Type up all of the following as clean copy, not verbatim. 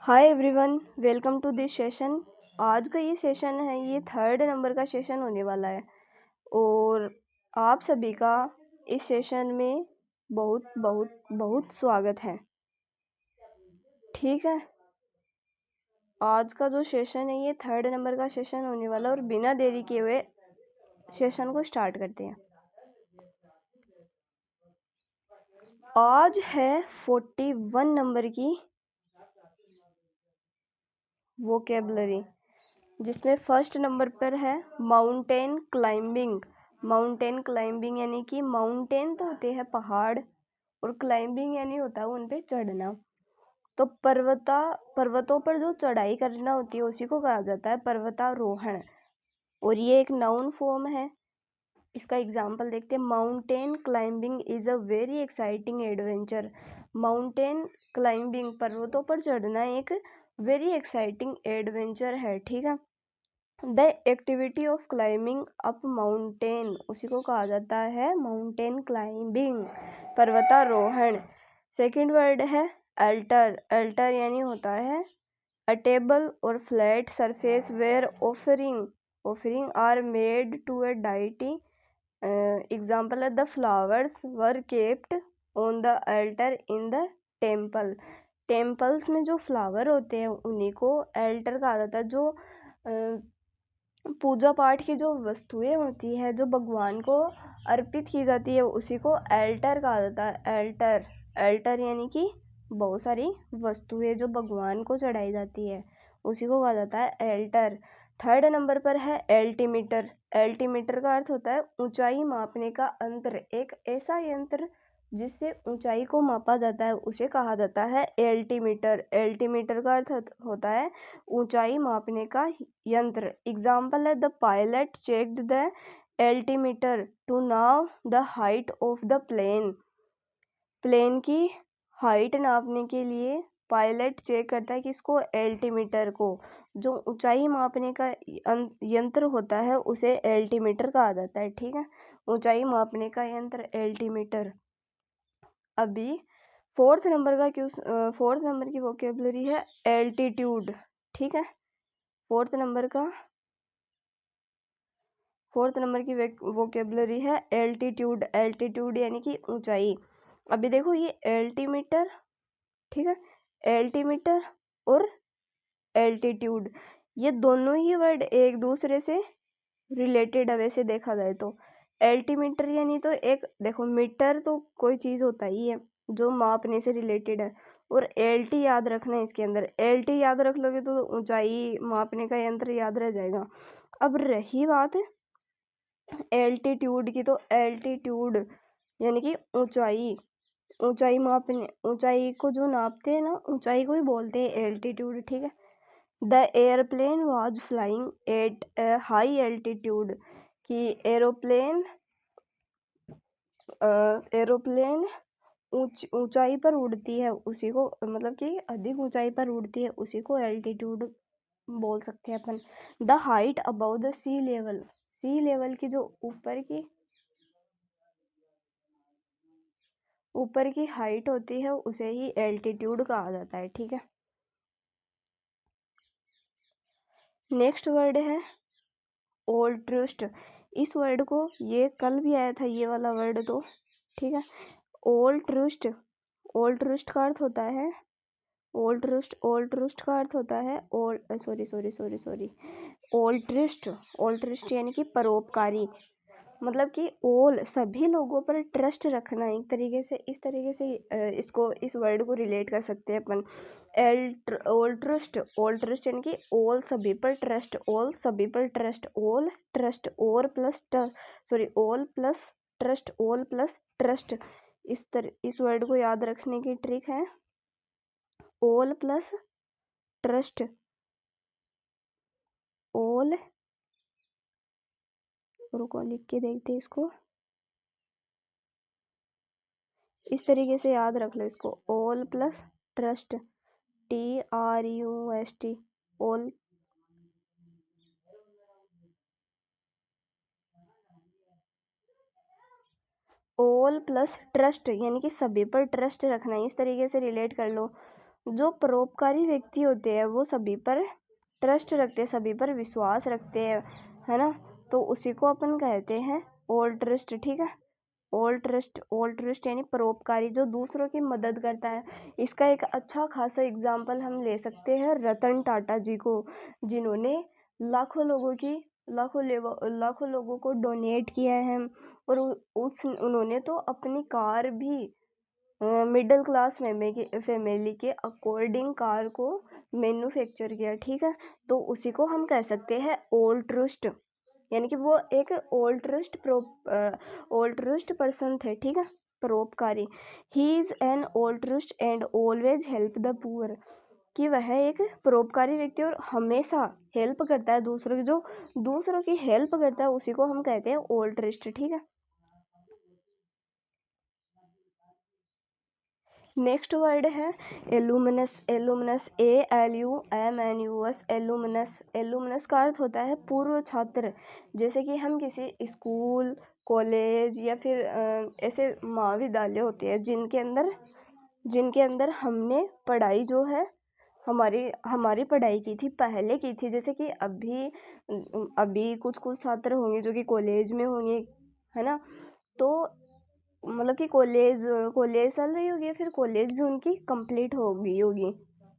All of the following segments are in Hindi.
Hi everyone, welcome to this session. आज का ये सेशन है, ये 3rd नंबर का सेशन होने वाला है और आप सभी का इस सेशन में बहुत बहुत बहुत स्वागत है। ठीक है, आज का जो सेशन है ये 3rd नंबर का सेशन होने वाला है और बिना देरी किए हुए सेशन को स्टार्ट करते हैं। आज है 41 नंबर की वोकेबलरी, जिसमें फर्स्ट नंबर पर है माउंटेन क्लाइंबिंग। माउंटेन क्लाइंबिंग यानी कि माउंटेन तो होते हैं पहाड़ और क्लाइंबिंग यानी होता है उन पे चढ़ना। तो पर्वतों पर जो चढ़ाई करना होती है उसी को कहा जाता है पर्वतारोहण और ये एक नाउन फॉर्म है। इसका एग्जाम्पल देखते हैं। Mountain climbing is a very exciting adventure. Mountain climbing पर्वतों पर चढ़ना एक वेरी एक्साइटिंग एडवेंचर है। ठीक है, the activity of climbing up mountain उसी को कहा जाता है माउंटेन क्लाइंबिंग, पर्वतारोहण। सेकंड वर्ड है अल्टर। अल्टर यानी होता है अ टेबल और flat surface where offering are made to a deity. Example है the flowers were kept on the altar in the temple. Temples में जो फ्लावर होते हैं उन्हीं को अल्टर कहा जाता है। जो पूजा पाठ की जो वस्तुएं होती है जो भगवान को अर्पित की जाती है उसी को अल्टर कहा जाता है। अल्टर अल्टर यानी कि बहुत सारी वस्तुएं जो भगवान को चढ़ाई जाती है उसी को कहा जाता है अल्टर। थर्ड नंबर पर है एल्टीमीटर। एल्टीमीटर का अर्थ होता है ऊंचाई मापने का यंत्र। एक ऐसा यंत्र जिससे ऊंचाई को मापा जाता है उसे कहा जाता है एल्टीमीटर। एल्टीमीटर का अर्थ होता है ऊंचाई मापने का यंत्र। एग्जाम्पल है the pilot checked the altimeter to know the height of the plane. Plane की हाइट नापने के लिए पायलट चेक करता है किसको? एल्टीमीटर को। जो ऊंचाई मापने का यंत्र होता है उसे एल्टीमीटर कहा जाता है। ठीक है, ऊंचाई मापने का यंत्र एल्टीमीटर। अभी फोर्थ नंबर की वोकेबलरी है एल्टीट्यूड। ठीक है, फोर्थ नंबर की वोकेबलरी है एल्टीट्यूड। एल्टीट्यूड यानी कि ऊंचाई। अभी देखो ये एल्टीमीटर, ठीक है, एल्टीमीटर और एल्टीट्यूड ये दोनों ही वर्ड एक दूसरे से रिलेटेड है वैसे देखा जाए तो। एल्टीमीटर यानी तो एक देखो, मीटर तो कोई चीज़ होता ही है जो मापने से रिलेटेड है और एलटी याद रखना है इसके अंदर। एलटी याद रख लोगे तो ऊंचाई मापने का यंत्र याद रह जाएगा। अब रही बात एल्टीट्यूड की, तो एल्टीट्यूड यानी कि ऊंचाई। ऊंचाई को जो नापते हैं ना ऊंचाई को ही बोलते हैं एल्टीट्यूड। ठीक है, the airplane was flying eight A high altitude. कि एरोप्लेन ऊंचाई पर उड़ती है उसी को, मतलब कि अधिक ऊंचाई पर उड़ती है उसी को एल्टीट्यूड बोल सकते हैं अपन। The height above the sea level. Sea level की जो ऊपर की हाइट होती है उसे ही एल्टीट्यूड कहा जाता है। ठीक है, नेक्स्ट वर्ड है ऑल्ट्रुस्ट। इस वर्ड को, ये कल भी आया था ये वाला वर्ड तो। ठीक है, ऑल्ट्रुस्ट। ऑल्ट्रुस्ट का अर्थ होता है ऑल्ट्रुस्ट का अर्थ होता है ऑल्ट्रिस्ट यानी कि परोपकारी। मतलब कि ऑल सभी लोगों पर ट्रस्ट रखना। एक तरीके से इस तरीके से इस वर्ड को रिलेट कर सकते हैं अपन। ऑल्ट्रिस्ट यानी कि ऑल सभी पर ट्रस्ट, ऑल सभी पर ट्रस्ट, ऑल ट्रस्ट, और plus all plus trust, all plus trust. इस वर्ड को याद रखने की ट्रिक है ऑल प्लस ट्रस्ट, ऑल। रुको लिख के देखते हैं इसको, इस तरीके से याद रख लो इसको, all plus trust, TRUST, all. All plus trust यानी कि सभी पर ट्रस्ट रखना है, इस तरीके से रिलेट कर लो। जो परोपकारी व्यक्ति होते हैं वो सभी पर ट्रस्ट रखते हैं, सभी पर विश्वास रखते हैं, है ना, तो उसी को अपन कहते हैं ऑल्ट्रिस्ट। ठीक है, ऑल्ट्रिस्ट यानी परोपकारी, जो दूसरों की मदद करता है। इसका एक अच्छा खासा एग्जाम्पल हम ले सकते हैं रतन टाटा जी को, जिन्होंने लाखों लोगों को डोनेट किया है, और उन्होंने तो अपनी कार भी मिडिल क्लास फैमिली के अकॉर्डिंग कार को मैन्युफैक्चर किया। ठीक है, तो उसी को हम कह सकते हैं ऑल्ट्रिस्ट, यानी कि वो एक ऑल्ट्रिस्ट पर्सन थे। ठीक है, परोपकारी। He is an altruist and always help the poor, कि वह एक परोपकारी व्यक्ति और हमेशा हेल्प करता है दूसरों की, जो दूसरों की हेल्प करता है उसी को हम कहते हैं ऑल्ट्रिस्ट। ठीक है, नेक्स्ट वर्ड है alumnus. Alumnus, ALUMNUS, alumnus. Alumnus का अर्थ होता है पूर्व छात्र। जैसे कि हम किसी स्कूल, कॉलेज या फिर ऐसे महाविद्यालय होते हैं जिनके अंदर हमने पढ़ाई जो है हमारी पढ़ाई की थी, पहले की थी। जैसे कि अभी कुछ छात्र होंगे जो कि कॉलेज में होंगे, है ना, तो मतलब कि कॉलेज कॉलेज चल रही होगी, फिर कॉलेज भी उनकी कंप्लीट हो गई होगी।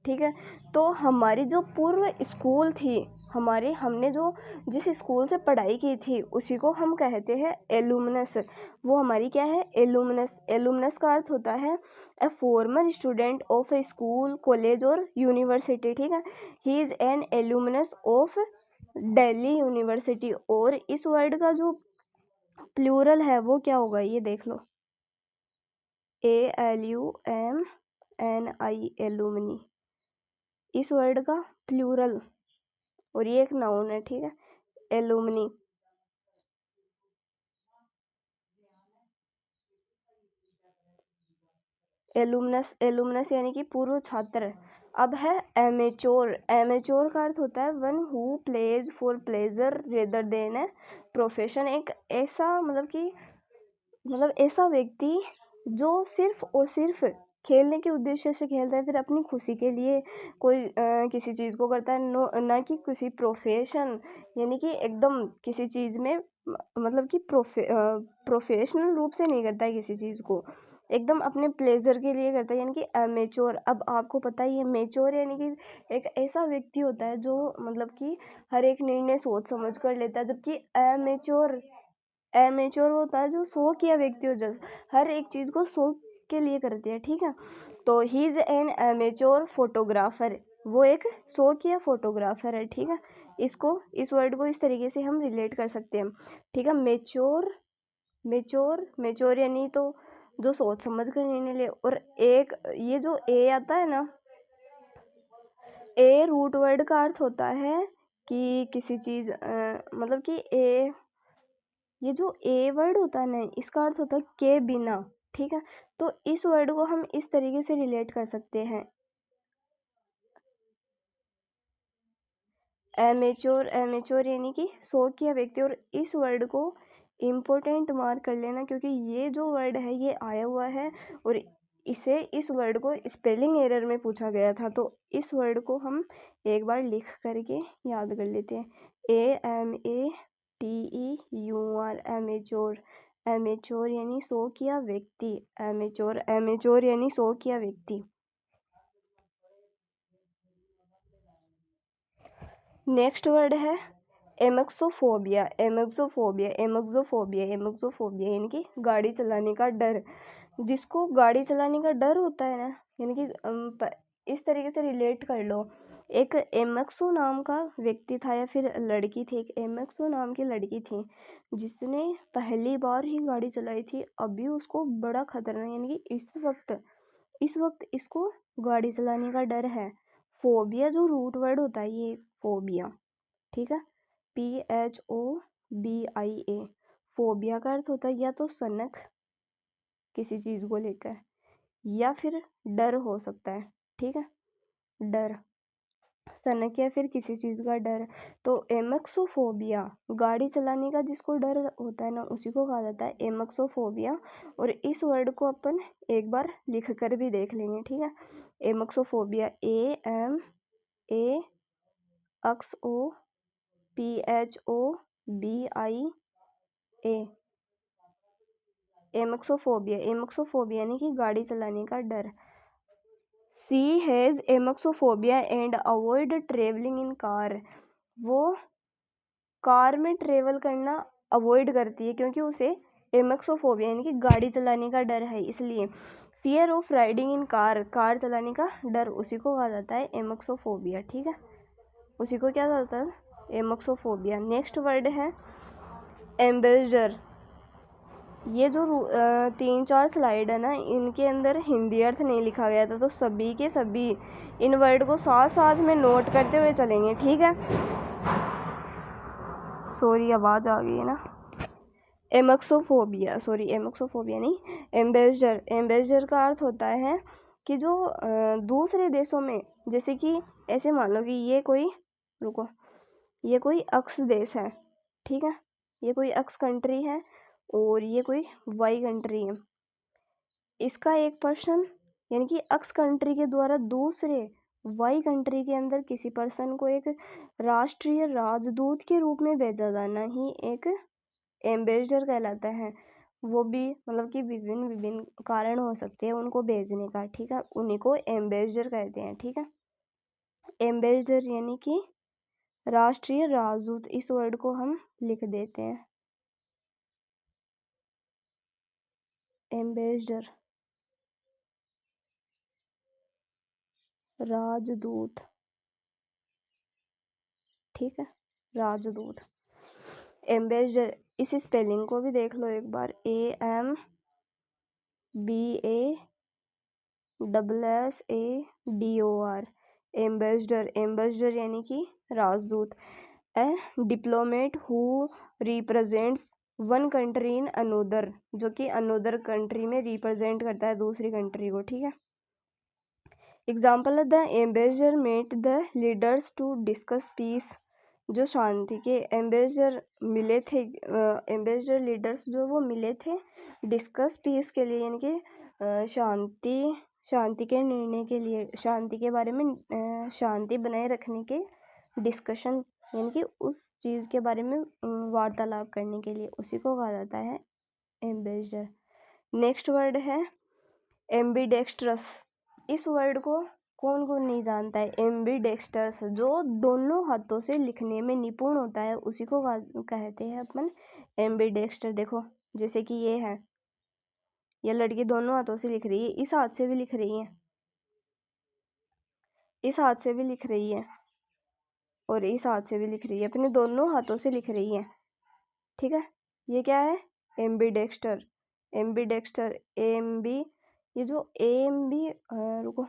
ठीक है, तो हमारी जो पूर्व स्कूल थी, हमने जो जिस स्कूल से पढ़ाई की थी उसी को हम कहते हैं एलुमनस। वो हमारी क्या है, एलुमनस। एलुमनस का अर्थ होता है ए farmer student of A school, college और यूनिवर्सिटी। ठीक है, he is N alumnus of Delhi university. और इस वर्ड का जो प्लूरल है वो क्या होगा, ये देख लो, ALUMNI, एलुमनी, इस वर्ड का प्लूरल, और ये एक नाउन है। ठीक है, एलुमनी। एलुमनस यानी कि पूर्व छात्र। अब है एमेच्योर। एमेच्योर का अर्थ होता है one who plays for pleasure rather than a profession. एक ऐसा ऐसा व्यक्ति जो सिर्फ और सिर्फ खेलने के उद्देश्य से खेलता है, फिर अपनी खुशी के लिए कोई किसी चीज़ को करता है, ना कि किसी प्रोफेशन, यानी कि एकदम किसी चीज़ में मतलब कि प्रोफेशनल रूप से नहीं करता है किसी चीज़ को, एकदम अपने प्लेजर के लिए करता है, यानी कि अमेच्योर। अब आपको पता ही है मेच्योर यानी कि एक ऐसा व्यक्ति होता है जो मतलब कि हर एक निर्णय सोच समझ कर लेता है, जबकि एमेच्योर होता है जो शौक किया व्यक्ति हो, जैसे हर एक चीज़ को शौक के लिए करते हैं। ठीक है, तो ही इज एन एमेच्योर फोटोग्राफर, वो एक शौकिया फोटोग्राफर है। ठीक है, इस वर्ड को इस तरीके से हम रिलेट कर सकते हैं। ठीक है, मेच्योर यानी तो जो सोच समझ कर निर्णय ले। और एक ये जो ए आता है ना, ए रूट वर्ड का अर्थ होता है कि किसी चीज़ मतलब कि ये जो ए वर्ड होता है ना, इसका अर्थ होता है के बिना। ठीक है, तो इस वर्ड को हम इस तरीके से रिलेट कर सकते हैं, एमेच्योर यानी कि शौक किया व्यक्ति। और इस वर्ड को इम्पोर्टेंट मार्क कर लेना, क्योंकि ये जो वर्ड है ये आया हुआ है और इस वर्ड को स्पेलिंग एरर में पूछा गया था, तो इस वर्ड को हम एक बार लिख करके याद कर लेते हैं। AMATEUR, amateur. एमेच्योर यानी शौक किया व्यक्ति, एमेच्योर यानी शौक किया व्यक्ति। नेक्स्ट वर्ड है एमेक्सोफोबिया। यानी कि गाड़ी चलाने का डर। जिसको गाड़ी चलाने का डर होता है ना, यानी कि इस तरीके से रिलेट कर लो, एक एमेक्सो नाम का व्यक्ति था या फिर लड़की थी, एक एमेक्सो नाम की लड़की थी जिसने पहली बार ही गाड़ी चलाई थी। अभी उसको बड़ा खतरनाक, यानी कि इस वक्त इसको गाड़ी चलाने का डर है। फोबिया जो रूट वर्ड होता है ये फोबिया। ठीक है, PHOBIA। फोबिया का अर्थ होता है या तो सनक किसी चीज़ को लेकर, या फिर डर हो सकता है। ठीक है, डर, सनक या फिर किसी चीज़ का डर। तो एमेक्सोफोबिया, गाड़ी चलाने का जिसको डर होता है ना, उसी को कहा जाता है एमेक्सोफोबिया। और इस वर्ड को अपन एक बार लिख कर भी देख लेंगे। ठीक है, एमक्सोफोबिया, AMAXOPHOBIA, एमक्सोफोबिया। एमक्सोफोबिया यानी कि गाड़ी चलाने का डर। She has amaxophobia and avoid travelling in car. वो कार में ट्रेवल करना अवॉइड करती है क्योंकि उसे एमक्सोफोबिया यानी कि गाड़ी चलाने का डर है, इसलिए। Fear of riding in car, car चलाने का डर, उसी को कहा जाता है एमक्सोफोबिया। ठीक है, उसी को क्या कहता है, एमक्सोफोबिया। नेक्स्ट वर्ड है एम्बेसडर। ये जो 3-4 स्लाइड है ना, इनके अंदर हिंदी अर्थ नहीं लिखा गया था, तो सभी के सभी इन वर्ड को साथ साथ में नोट करते हुए चलेंगे। ठीक है, सॉरी आवाज़ आ गई है ना। एमक्सोफोबिया, सॉरी एमक्सोफोबिया नहीं, एम्बेसडर। एम्बेसडर का अर्थ होता है कि जो दूसरे देशों में, जैसे कि ऐसे मान लो कि ये कोई अक्स देश है, ठीक है, ये कोई अक्स कंट्री है और ये कोई वाई कंट्री है। इसका एक पर्सन यानी कि अक्स कंट्री के द्वारा दूसरे वाई कंट्री के अंदर किसी पर्सन को एक राष्ट्रीय राजदूत के रूप में भेजा जाना ही एक एम्बेसडर कहलाता है। वो भी मतलब कि विभिन्न कारण हो सकते हैं उनको भेजने का। ठीक है, उन्हीं को एम्बेसडर कहते हैं। ठीक है, एम्बेसडर यानी कि राष्ट्रीय राजदूत। इस वर्ड को हम लिख देते हैं, एम्बेसडर, राजदूत। ठीक है, राजदूत, एम्बेसडर। इस स्पेलिंग को भी देख लो एक बार, AMBASSADOR, एम्बेसडर। एम्बेसडर यानी कि राजदूत। A diplomat who represents one country in another, जो कि अनोदर कंट्री में रिप्रेजेंट करता है दूसरी कंट्री को। ठीक है, एग्जाम्पल है the ambassador met the leaders to discuss peace. जो शांति के एम्बेसडर मिले थे, एम्बेसडर लीडर्स जो वो मिले थे डिस्कस पीस के लिए, यानी कि शांति के निर्णय के लिए, शांति के बारे में, शांति बनाए रखने के डिस्कशन, यानी कि उस चीज़ के बारे में वार्तालाप करने के लिए, उसी को कहा जाता है एम्बेसडर। नेक्स्ट वर्ड है एम्बीडेक्स्ट्रस। इस वर्ड को कौन कौन नहीं जानता है, एम्बीडेक्स्ट्रस। जो दोनों हाथों से लिखने में निपुण होता है उसी को कहते हैं अपन एम्बीडेक्स्टर। देखो जैसे कि ये लड़की दोनों हाथों से लिख रही है, इस हाथ से भी लिख रही है, इस हाथ से भी लिख रही है और इस हाथ से भी लिख रही है, अपने दोनों हाथों से लिख रही है। ठीक है, ये क्या है, एम्बीडेक्स्टर। एम्बीडेक्स्टर, एम्बी, ये जो एम्बी, रुको,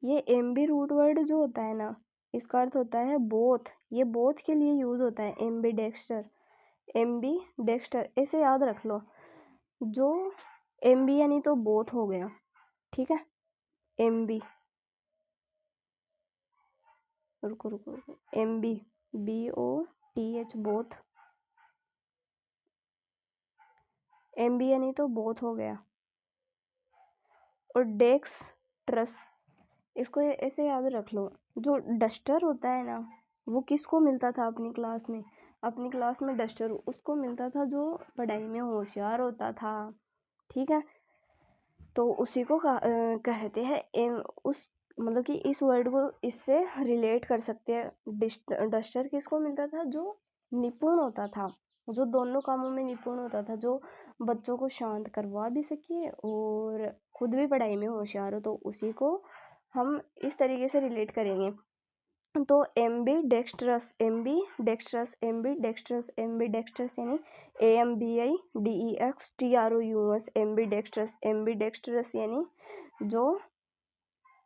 ये एम्बी रूट वर्ड जो होता है ना, इसका अर्थ होता है बोथ। ये बोथ के लिए यूज होता है एम्बीडेक्स्टर। एम्बीडेक्स्टर ऐसे याद रख लो, जो एम्बी यानी तो बोथ हो गया। ठीक है, एम्बी, रुको, एम्बी, BOTH, बोथ। एम्बी यानी तो बोथ हो गया। और डेक्स्ट्रस, इसको ऐसे याद रख लो, जो डस्टर होता है ना, वो किसको मिलता था अपनी क्लास में, अपनी क्लास में डस्टर उसको मिलता था जो पढ़ाई में होशियार होता था। ठीक है, तो उसी को कहते हैं उस, मतलब कि इस वर्ड को इससे रिलेट कर सकते हैं। डस्टर किसको मिलता था, जो निपुण होता था, जो दोनों कामों में निपुण होता था, जो बच्चों को शांत करवा भी सके और खुद भी पढ़ाई में होशियार हो, तो उसी को हम इस तरीके से रिलेट करेंगे। तो एम्बीडेक्स्ट्रस, एम्बीडेक्स्ट्रस, एम्बीडेक्स्ट्रस, एम्बीडेक्स्ट्रस यानी AMBIDEXTROUS, एम्बीडेक्स्ट्रस। एम्बीडेक्स्ट्रस यानी जो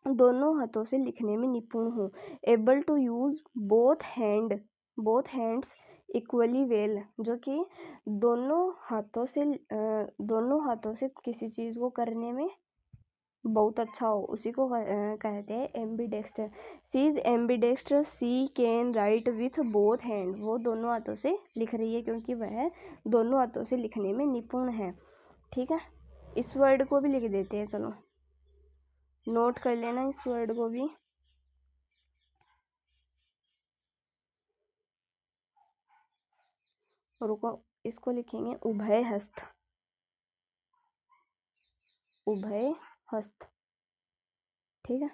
दोनों हाथों से लिखने में निपुण हो। Able to use both hands equally well, जो कि दोनों हाथों से किसी चीज़ को करने में बहुत अच्छा हो, उसी को कहते हैं ambidexter. She is ambidexter, she can write with both hand. वो दोनों हाथों से लिख रही है क्योंकि वह दोनों हाथों से लिखने में निपुण है। ठीक है, इस वर्ड को भी लिख देते हैं, चलो। नोट कर लेना इस वर्ड को भी। रुको, इसको लिखेंगे उभय हस्त, उभय हस्त, ठीक है।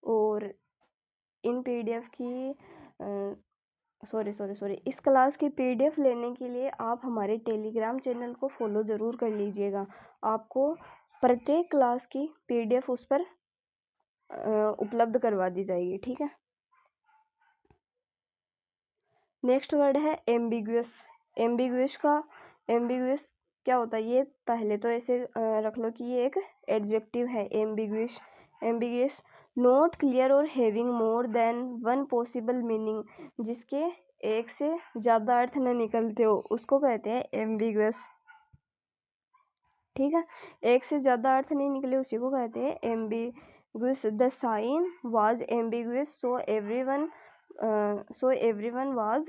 और इन पीडीएफ की सॉरी इस क्लास की पीडीएफ लेने के लिए आप हमारे टेलीग्राम चैनल को फॉलो ज़रूर कर लीजिएगा। आपको प्रत्येक क्लास की पीडीएफ उस पर उपलब्ध करवा दी जाएगी, ठीक है। नेक्स्ट वर्ड है एम्बिगुअस। एम्बिगुअस क्या होता है, ये पहले तो ऐसे रख लो कि ये एक एडजेक्टिव है। एम्बिगुअस नॉट क्लियर और having more than one possible meaning, जिसके एक से ज़्यादा अर्थ न निकलते हो उसको कहते हैं एम्बिगुअस, ठीक है। एक से ज़्यादा अर्थ नहीं निकले उसी को कहते हैं ambiguous. The sign was ambiguous so everyone was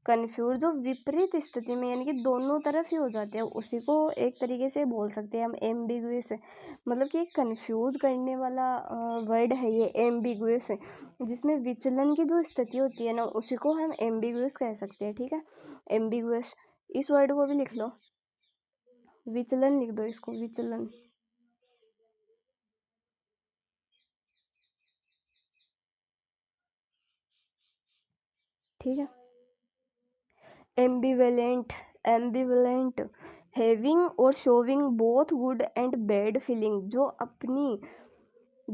confuse. जो विपरीत स्थिति में यानी कि दोनों तरफ ही हो जाते हैं, उसी को एक तरीके से बोल सकते हैं हम एम्बिगुअस, मतलब कि कन्फ्यूज करने वाला वर्ड है ये एम्बिगुअस, जिसमें विचलन की जो स्थिति होती है ना उसी को हम एम्बिगुअस कह सकते हैं, ठीक है। एम्बिगुअस, इस वर्ड को भी लिख लो, विचलन लिख दो इसको, विचलन, ठीक है। एम्बिवेलेंट हैविंग और showing both good and bad feeling, जो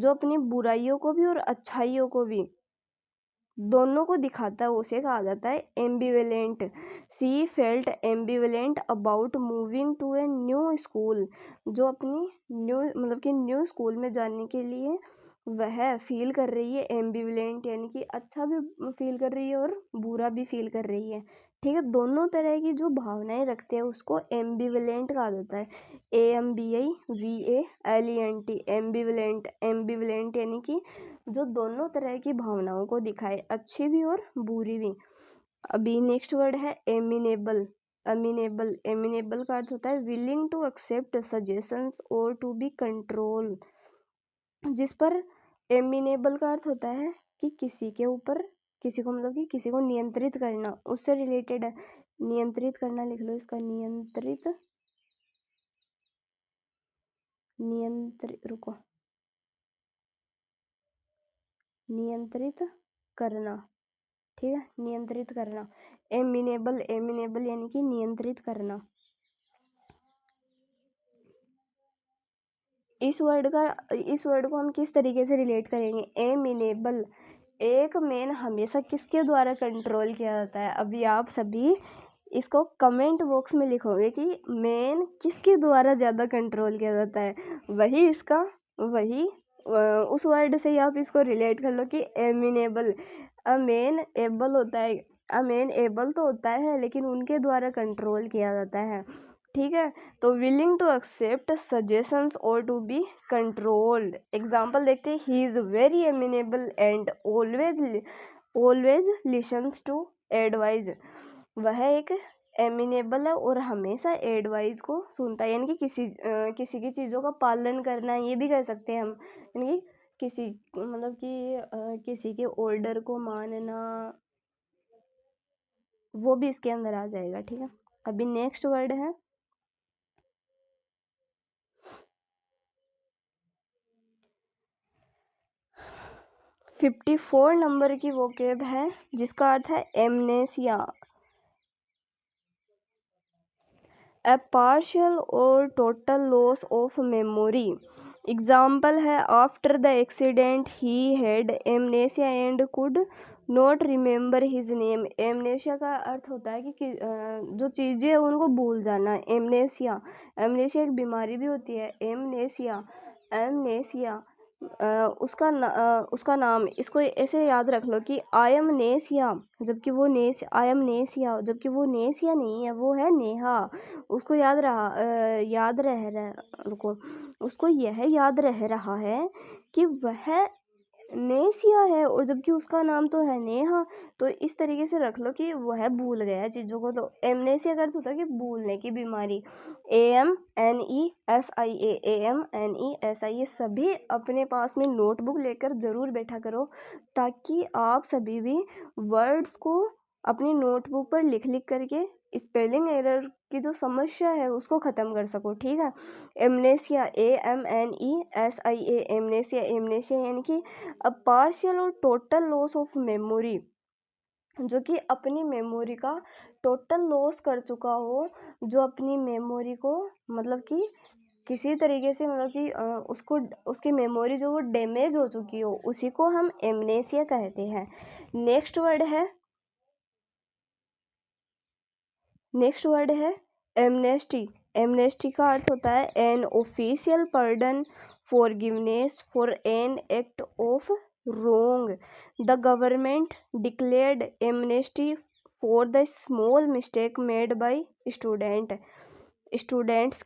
अपनी बुराइयों को भी और अच्छाइयों को भी दोनों को दिखाता है, उसे कहा जाता है ambivalent. She felt ambivalent about moving to a new school, जो अपनी न्यू स्कूल में जाने के लिए वह फील कर रही है एम्बिवेलेंट, यानी कि अच्छा भी फील कर रही है और बुरा भी फील कर रही है, ठीक है। दोनों तरह की जो भावनाएं रखते हैं उसको एम्बिवेलेंट कहा जाता है। AMBIVALENT, एम्बिवेलेंट यानी कि जो दोनों तरह की भावनाओं को दिखाए, अच्छी भी और बुरी भी। अभी नेक्स्ट वर्ड है एमिनेबल। एमिनेबल का अर्थ होता है विलिंग टू एक्सेप्ट सजेशंस और टू बी कंट्रोल, जिस पर एमिनेबल का अर्थ होता है कि किसी के ऊपर, किसी को मतलब कि किसी को नियंत्रित करना, उससे रिलेटेड है। नियंत्रित करना लिख लो इसका, रुको, नियंत्रित करना, ठीक है, नियंत्रित करना। एमिनेबल यानी कि नियंत्रित करना। इस वर्ड को हम किस तरीके से रिलेट करेंगे, एमिनेबल, एक मैन हमेशा किसके द्वारा कंट्रोल किया जाता है। अभी आप सभी इसको कमेंट बॉक्स में लिखोगे कि मैन किसके द्वारा ज़्यादा कंट्रोल किया जाता है, वही उस वर्ड से ही आप इसको रिलेट कर लो कि एमिनेबल। अ मैन एबल तो होता है लेकिन उनके द्वारा कंट्रोल किया जाता है, ठीक है। तो विलिंग टू एक्सेप्ट सजेशंस और टू बी कंट्रोल्ड। एग्जाम्पल देखते हैं, he is very amenable and always listens to advise. वह एक एमिनेबल है और हमेशा एडवाइस को सुनता है, यानी कि किसी की चीज़ों का पालन करना, ये भी कह सकते हैं हम, यानी कि किसी के ऑर्डर को मानना, वो भी इसके अंदर आ जाएगा, ठीक है। अभी नेक्स्ट वर्ड है 54 नंबर की वोकेब है जिसका अर्थ है एमनेसिया, ए पार्शियल और total loss of memory. Example है, after the accident he had amnesia and could not remember his name. Amnesia का अर्थ होता है कि जो चीज़ें हैं उनको भूल जाना। एमनेसिया एक बीमारी भी होती है, एमनेसिया उसका नाम, इसको ऐसे याद रख लो कि आई एम नेसिया, जबकि वो नेसिया नहीं है, वो है नेहा। उसको याद रह रहा रुको, उसको यह याद रह रहा है कि वह नेसिया है, और जबकि उसका नाम तो है नेहा। तो इस तरीके से रख लो कि वो है भूल गया चीज़ों को। तो एमनेसिया का अर्थ होता है कि भूलने की बीमारी। AMNESIA सभी अपने पास में नोटबुक लेकर ज़रूर बैठा करो, ताकि आप सभी भी वर्ड्स को अपनी नोटबुक पर लिख लिख करके स्पेलिंग एरर की जो समस्या है उसको ख़त्म कर सको। ठीक है। एमनेसिया AMNESIA एमनेसिया यानी कि अ पार्शियल और टोटल लॉस ऑफ मेमोरी, जो कि अपनी मेमोरी का टोटल लॉस कर चुका हो, जो अपनी मेमोरी को मतलब कि किसी तरीके से मतलब कि उसको उसकी मेमोरी जो वो डैमेज हो चुकी हो, उसी को हम एमनेसिया कहते हैं। नेक्स्ट वर्ड है एमनेस्टी। एमनेस्टी का अर्थ होता है an official pardon, forgiveness for an act of wrong. The government declared amnesty for the small mistake made by student. Students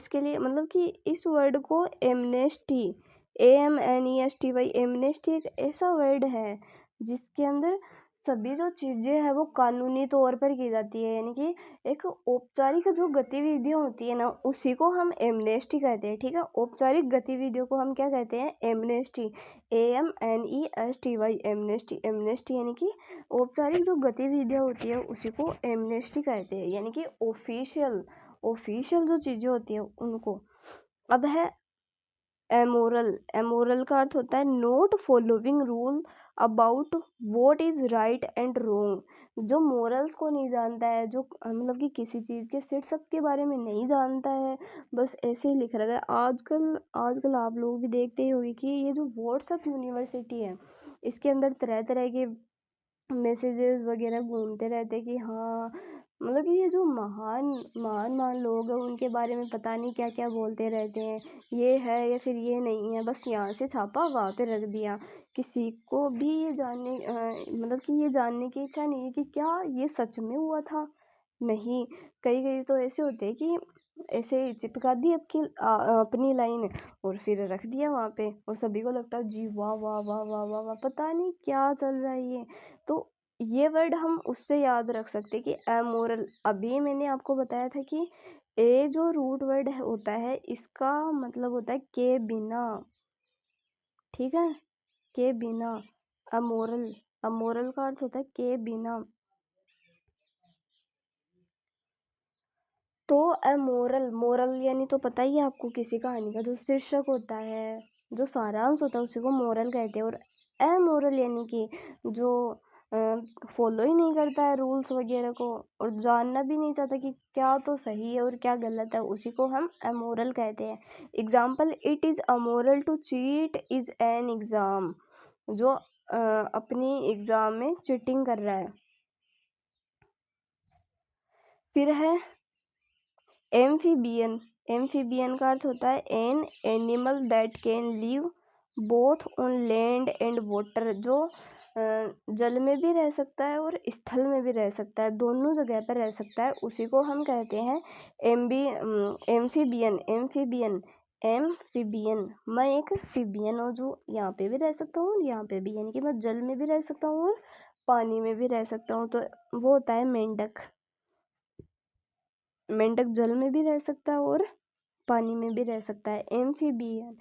के लिए मतलब कि इस वर्ड को एमनेस्टी, AMNESTY, एमनेस्टी एक ऐसा वर्ड है जिसके अंदर सभी जो चीज़ें हैं वो कानूनी तौर पर की जाती है, यानी कि एक औपचारिक जो गतिविधियाँ होती है ना, उसी को हम एमनेस्टी कहते हैं। ठीक है। औपचारिक गतिविधियों को हम क्या कहते हैं? एमनेस्टी। AMNESTY, amnesty. एमनेस्टी यानी कि औपचारिक जो गतिविधियाँ होती है उसी को एमनेस्टी कहते हैं, यानी कि ऑफिशियल जो चीज़ें होती है उनको। अब है एमोरल। एमोरल का अर्थ होता है not following rule about what is right and wrong. जो मोरल्स को नहीं जानता है, जो मतलब कि किसी चीज़ के शीर्षक के बारे में नहीं जानता है, बस ऐसे ही लिख रखा है। आजकल आप लोग भी देखते ही होंगे कि ये जो व्हाट्सएप यूनिवर्सिटी है, इसके अंदर तरह तरह के मैसेजेस वगैरह घूमते रहते कि हाँ, मतलब कि ये जो महान लोग हैं उनके बारे में पता नहीं क्या क्या बोलते रहते हैं, ये है या फिर ये नहीं है, बस यहाँ से छापा वहाँ पे रख दिया। किसी को भी ये जानने मतलब कि ये जानने की इच्छा नहीं है कि क्या ये सच में हुआ था। नहीं, कई कई तो ऐसे होते हैं कि ऐसे ही चिपका दी अपनी लाइन और फिर रख दिया वहाँ पे, और सभी को लगता है जी वाह वाह वाह वाह वाह वाह, पता नहीं क्या चल रहा है ये। तो ये वर्ड हम उससे याद रख सकते कि अमोरल। अभी मैंने आपको बताया था कि ए जो रूट वर्ड होता है इसका मतलब होता है के बिना। ठीक है। के बिना। अमोरल। अमोरल का अर्थ होता है के बिना। तो अमोरल, मोरल यानी तो पता ही है आपको, किसी कहानी का जो शीर्षक होता है, जो सारांश होता है, उसी को मोरल कहते हैं। और अमोरल यानी कि जो फॉलो ही नहीं करता है रूल्स वगैरह को, और जानना भी नहीं चाहता कि क्या तो सही है और क्या गलत है, उसी को हम अमोरल कहते हैं। Example, it is amoral to cheat is an exam. जो अपनी एग्ज़ाम में चीटिंग कर रहा है। फिर है एम्फीबियन। एम्फीबियन का अर्थ होता है an animal that can live both on land and water. जो जल में भी रह सकता है और स्थल में भी रह सकता है, दोनों जगह पर रह सकता है, उसी को हम कहते हैं एम्फीबियन। एम्फीबियन। मैं एक फिबियन हूँ जो यहाँ पे भी रह सकता हूँ, यहाँ पे भी, यानी कि मैं जल में भी रह सकता हूँ और पानी में भी रह सकता हूँ। तो वो होता है मेंढक। मेंढक जल में भी रह सकता है और पानी में भी रह सकता है। एम्फीबियन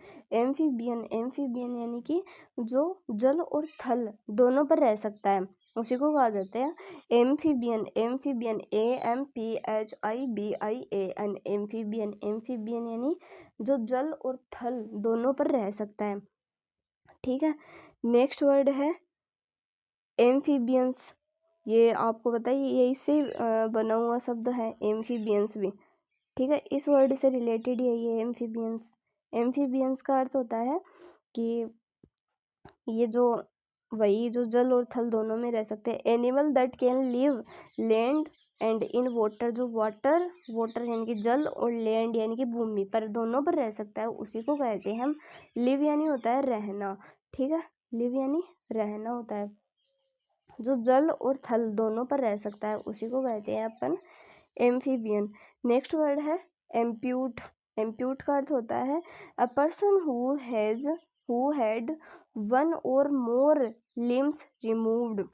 यानी कि जो जल और थल दोनों पर रह सकता है, उसी को कहा जाता है एम्फीबियन। AMPHIBIAN। एम्फीबियन यानी जो जल और थल दोनों पर रह सकता है। ठीक है। नेक्स्ट वर्ड है एम्फीबियंस। ये आपको बताइए, ये इससे बना हुआ शब्द है एम्फीबियंस भी। ठीक है। इस वर्ड से रिलेटेड है ये एम्फीबियंस। एम्फीबियंस का अर्थ होता है कि ये जो वही जो जल और थल दोनों में रह सकते हैं। Animal that can live land and in water. जो वाटर यानी कि जल और लैंड यानी कि भूमि पर दोनों पर रह सकता है, उसी को कहते हैं हम लिव, यानी होता है रहना। ठीक है। लिव यानी रहना होता है। जो जल और थल दोनों पर रह सकता है, उसी को कहते हैं अपन एम्फीबियन। नेक्स्ट वर्ड है एम्प्यूट। एम्प्यूट का अर्थ होता है a person who had one और मोर लिम्स रिमूव्ड।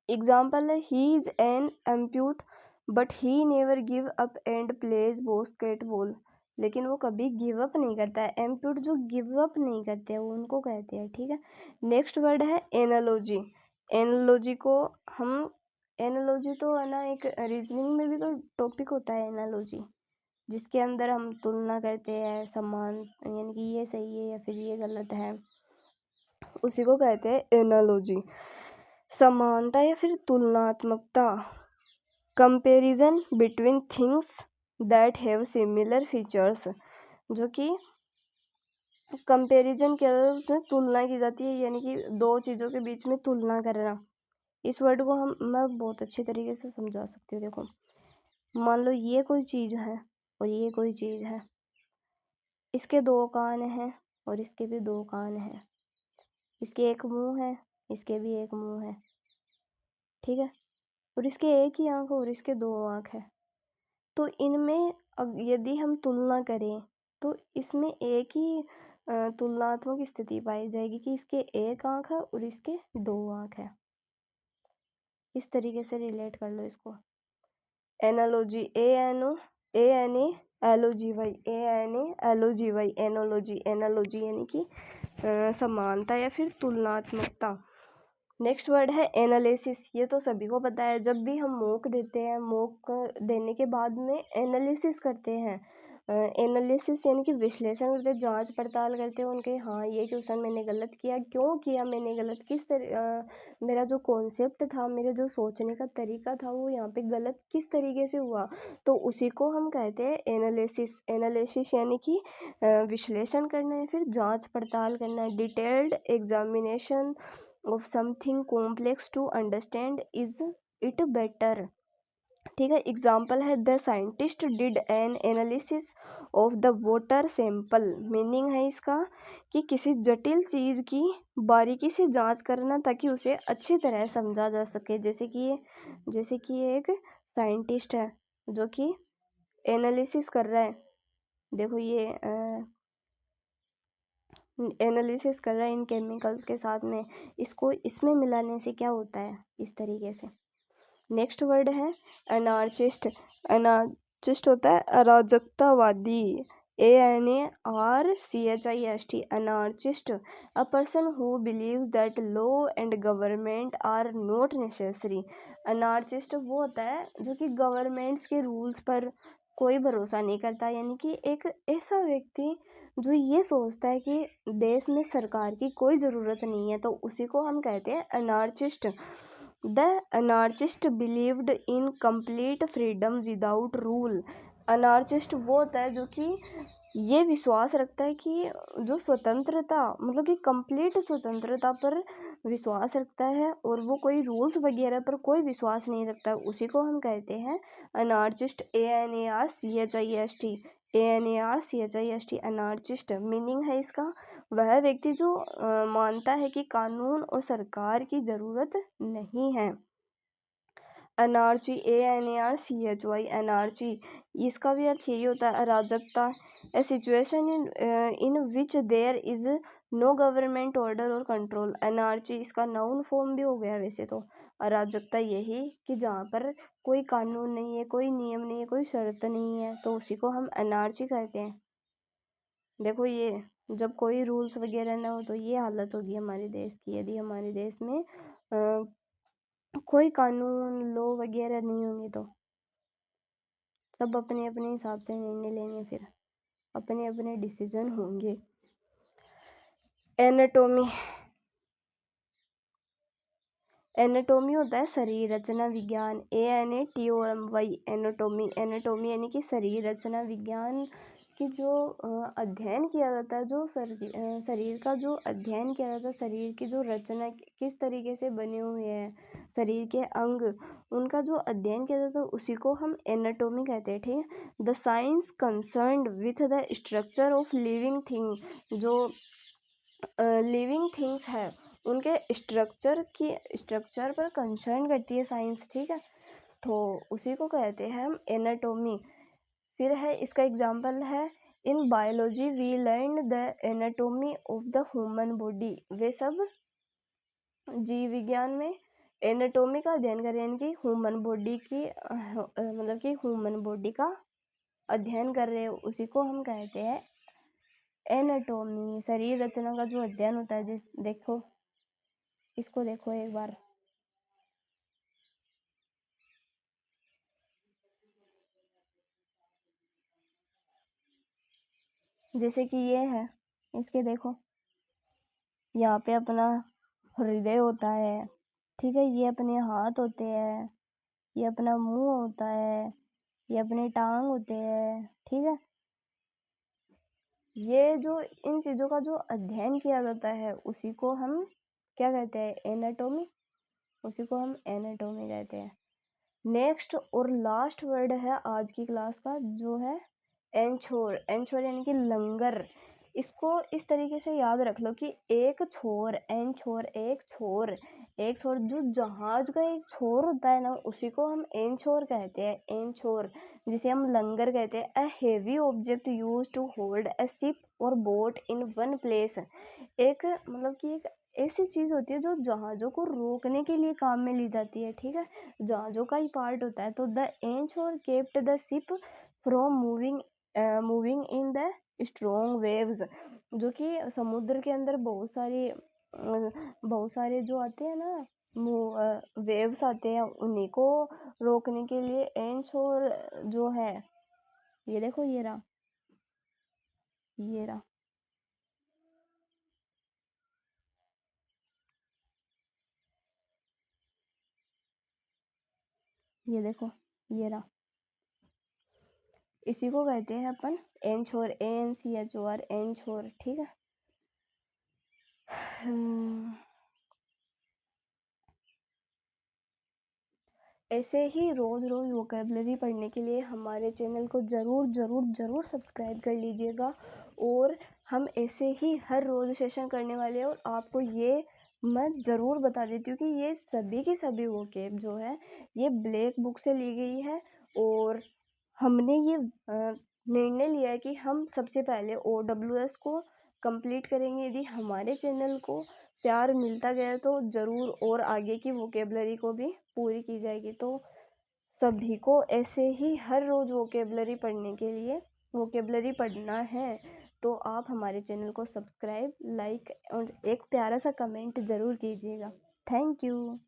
एग्जाम्पल है he is an amputee but he never give up and plays basketball. लेकिन वो कभी गिव अप नहीं करता है। एम्प्यूट जो गिव अप नहीं करते हैं वो उनको कहते हैं, ठीक है। नेक्स्ट वर्ड है एनालॉजी। एनालॉजी को हम एनालॉजी तो है ना, एक रीजनिंग में भी तो टॉपिक होता है एनालॉजी, जिसके अंदर हम तुलना करते हैं समान, यानी कि ये सही है या फिर ये गलत है, उसी को कहते हैं एनालॉजी। समानता या फिर तुलनात्मकता, comparison between things that have similar features. जो कि कंपैरिजन के उसमें तुलना की जाती है, यानी कि दो चीज़ों के बीच में तुलना करना। इस वर्ड को मैं बहुत अच्छी तरीके से समझा सकती हूँ। देखो, मान लो ये कोई चीज़ है और ये कोई चीज़ है, इसके दो कान हैं और इसके भी दो कान हैं, इसके एक मुंह है, इसके भी एक मुंह है, ठीक है, और इसके एक ही आंख और इसके दो आंख है। तो इनमें अब यदि हम तुलना करें तो इसमें एक ही तुलनात्मक स्थिति पाई जाएगी कि इसके एक आंख है और इसके दो आंख है। इस तरीके से रिलेट कर लो इसको। एनालॉजी, एनोलॉजी, एनालॉजी यानी कि समानता या फिर तुलनात्मकता। नेक्स्ट वर्ड है एनालिसिस। ये तो सभी को पता है, जब भी हम मॉक देते हैं, मॉक देने के बाद में एनालिसिस करते हैं। एनालिसिस यानी कि विश्लेषण करते हैं, जांच पड़ताल करते हैं उनके, हाँ ये क्वेश्चन मैंने गलत किया, क्यों किया मैंने गलत, किस तरह मेरा जो कॉन्सेप्ट था, मेरे जो सोचने का तरीका था वो यहाँ पे गलत किस तरीके से हुआ, तो उसी को हम कहते हैं एनालिसिस। एनालिसिस यानी कि विश्लेषण करना है, फिर जांच पड़ताल करना है। Detailed examination of something complex to understand is it better, ठीक है। एग्जाम्पल है the scientist did an analysis of the water sample. Meaning है इसका कि किसी जटिल चीज़ की बारीकी से जांच करना ताकि उसे अच्छी तरह समझा जा सके। जैसे कि एक साइंटिस्ट है जो कि एनालिसिस कर रहा है, देखो ये एनालिसिस कर रहा है इन केमिकल्स के साथ में, इसको इसमें मिलाने से क्या होता है, इस तरीके से। नेक्स्ट वर्ड है अनार्चिस्ट। अनार्चिस्ट होता है अराजकतावादी। ANARCHIST, anarchist, a person who believes that law and government are not necessary. Anarchist वो होता है जो कि गवर्नमेंट्स के रूल्स पर कोई भरोसा नहीं करता, यानी कि एक ऐसा व्यक्ति जो ये सोचता है कि देश में सरकार की कोई ज़रूरत नहीं है, तो उसी को हम कहते हैं anarchist. The anarchist believed in complete freedom without rule. Anarchist वो होता है जो कि ये विश्वास रखता है कि जो स्वतंत्रता, मतलब कि कंप्लीट स्वतंत्रता पर विश्वास रखता है और वो कोई रूल्स वगैरह पर कोई विश्वास नहीं रखता, उसी को हम कहते हैं अनार्चिस्ट। ANARCHIST, अनार्चिस्ट। मीनिंग है इसका वह व्यक्ति जो मानता है कि कानून और सरकार की ज़रूरत नहीं है। अनार्ची, ANARCHY, अनार्ची, इसका भी अर्थ यही होता है अराजकता। A situation in which there is no government order और कंट्रोल। अनार्ची इसका नाउन फॉर्म भी हो गया वैसे तो। अराजकता यही कि जहाँ पर कोई कानून नहीं है, कोई नियम नहीं है, कोई शर्त नहीं है, तो उसी को हम अनार्ची कहते हैं। देखो ये जब कोई रूल्स वगैरह ना हो तो ये हालत होगी हमारे देश की, यदि हमारे देश में कोई कानून लॉ वगैरह नहीं होंगे तो सब अपने अपने हिसाब से निर्णय लेंगे, फिर अपने अपने डिसीजन होंगे। एनाटॉमी, एनाटॉमी होता है शरीर रचना विज्ञान। ANATOMY, anatomy. एनाटॉमी यानी कि शरीर रचना विज्ञान की जो अध्ययन किया जाता है, जो शरीर का जो अध्ययन किया जाता है, शरीर की जो रचना किस तरीके से बने हुए हैं, शरीर के अंग, उनका जो अध्ययन किया जाता है उसी को हम एनाटॉमी कहते हैं, ठीक है। The science concerned with the structure of living thing, जो लिविंग थिंग्स है उनके स्ट्रक्चर पर कंसर्न करती है साइंस, ठीक है, तो उसी को कहते हैं हम एनाटॉमी। फिर है इसका एग्जाम्पल है in biology we learn the anatomy of the human body. वे सब जीव विज्ञान में एनाटोमी का अध्ययन करें, यानी कि ह्यूमन बॉडी की मतलब कि ह्यूमन बॉडी का अध्ययन कर रहे हो, उसी को हम कहते हैं एनाटोमी। शरीर रचना का जो अध्ययन होता है, जिस देखो इसको देखो एक बार, जैसे कि ये है, इसके देखो यहाँ पे अपना हृदय होता है, ठीक है, ये अपने हाथ होते हैं, ये अपना मुंह होता है, ये अपने टांग होते हैं, ठीक है। ये जो इन चीज़ों का जो अध्ययन किया जाता है उसी को हम क्या कहते हैं, एनाटोमी, उसी को हम एनाटोमी कहते हैं। नेक्स्ट और लास्ट वर्ड है आज की क्लास का, जो है एंचोर। एंचोर यानी कि लंगर। इसको इस तरीके से याद रख लो कि एक छोर, एंचोर एक छोर, एक छोर, जो जहाज का एक छोर होता है ना, उसी को हम एंचोर कहते हैं, एंचोर, जिसे हम लंगर कहते हैं। A heavy object use to hold a ship और बोट इन वन प्लेस। एक मतलब कि एक ऐसी चीज़ होती है जो जहाज़ों को रोकने के लिए काम में ली जाती है, ठीक है, जहाज़ों का ही पार्ट होता है। तो the एंचोर kept the ship from moving in the strong waves, जो कि समुद्र के अंदर बहुत सारे जो आते हैं ना वेव्स आते हैं, उन्हीं को रोकने के लिए एंचोर जो है, ये देखो ये रहा, ये रहा, ये देखो ये रहा, इसी को कहते हैं अपन एंचोर, ANCHOR, एंचोर, ठीक है। ऐसे ही रोज़ रोज़ वोकेबलरी पढ़ने के लिए हमारे चैनल को ज़रूर ज़रूर ज़रूर सब्सक्राइब कर लीजिएगा। और हम ऐसे ही हर रोज़ सेशन करने वाले हैं। और आपको ये मैं ज़रूर बता देती हूँ कि ये सभी की सभी वोकेब जो है ये ब्लैक बुक से ली गई है। और हमने ये निर्णय लिया है कि हम सबसे पहले OWS को कंप्लीट करेंगे। यदि हमारे चैनल को प्यार मिलता गया तो ज़रूर और आगे की वोकेबलरी को भी पूरी की जाएगी। तो सभी को ऐसे ही हर रोज़ वोकेबलरी पढ़ने के लिए वोकेबलरी पढ़ना है तो आप हमारे चैनल को सब्सक्राइब, लाइक और एक प्यारा सा कमेंट ज़रूर कीजिएगा। Thank you.